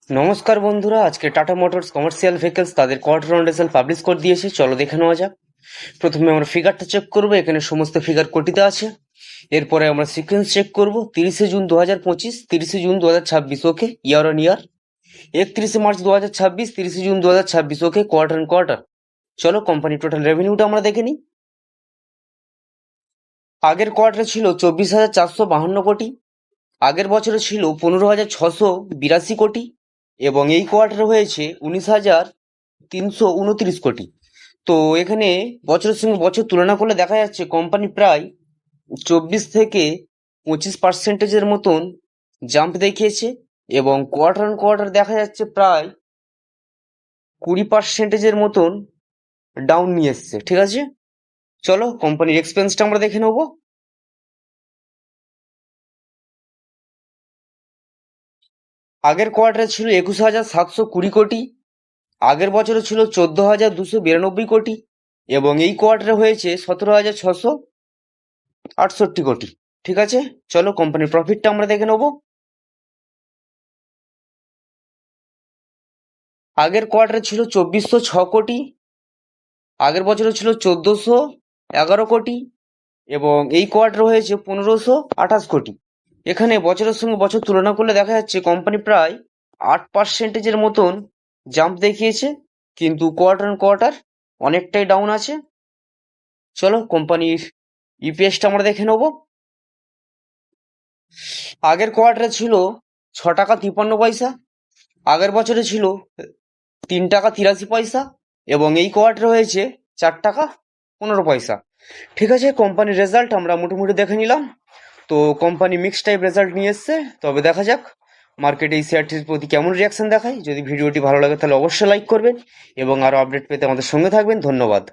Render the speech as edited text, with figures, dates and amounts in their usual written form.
নমস্কার বন্ধুরা, আজকে টাটা মোটরস কমার্শিয়াল ভেহিকলস তাদের কোয়ার্টার অন রেজাল্ট পাবলিশ করে দিয়েছে। চলো দেখে নেওয়া যাক। প্রথমে আমরা ফিগারটা চেক করব, এখানে সমস্ত ফিগার কোটিতে আছে। এরপরে আমরা সিকোয়েন্স চেক করব, 30শে জুন 2025, 30শে June 2026, okay year on year. 31শে মার্চ 2026, 30শে June 2026, okay quarter on quarter. চলো কোম্পানি টোটাল রেভিনিউটা আমরা দেখে নিই। আগের কোয়ার্টারে ছিল 24,452 কোটি, আগের বছরে ছিল 15,682 কোটি, এবং এই কোয়ার্টারে হয়েছে 19,329 কোটি। তো এখানে বছরের সঙ্গে বছর তুলনা করলে দেখা যাচ্ছে কোম্পানি প্রায় 24 থেকে 25% মতন জাম্প দেখিয়েছে, এবং কোয়ার্টার অন কোয়ার্টার দেখা যাচ্ছে প্রায় 20% মতন ডাউন নিয়ে এসছে। ঠিক আছে, চলো কোম্পানির এক্সপেন্সটা আমরা দেখে নেবো। আগের কোয়ার্টারে ছিল 21,720 কোটি, আগের বছরে ছিল 14,292 কোটি, এবং এই কোয়ার্টারে হয়েছে 17,668 কোটি। ঠিক আছে, চলো কোম্পানির প্রফিটটা আমরা দেখে নেবো। আগের কোয়ার্টারে ছিল 2,406 কোটি, আগের বছরে ছিল 1,411 কোটি, এবং এই কোয়ার্টারে হয়েছে 1,528 কোটি। এখানে বছরের সঙ্গে বছর তুলনা করলে দেখা যাচ্ছে কোম্পানি প্রায় 8% মতন জাম্প দেখিয়েছে, কিন্তু কোয়ার্টার অন কোয়ার্টার অনেকটাই ডাউন আছে। চলো কোম্পানির ইপিএসটা আমরা দেখে নেবো। আগের কোয়ার্টারে ছিল 6 টাকা 53 পয়সা, আগের বছরে ছিল 3 টাকা 83 পয়সা, এবং এই কোয়ার্টারে হয়েছে 4 টাকা 15 পয়সা। ঠিক আছে, কোম্পানির রেজাল্ট আমরা মোটামুটি দেখে নিলাম। তো কোম্পানি মিক্স টাইপ রেজাল্ট নিয়ে এসছে, তবে দেখা যাক মার্কেটে এই শেয়ারটির প্রতি কেমন রিয়াকশন দেখায়। যদি ভিডিওটি ভালো লাগে তাহলে অবশ্যই লাইক করবেন, এবং আরও আপডেট পেতে আমাদের সঙ্গে থাকবেন। ধন্যবাদ।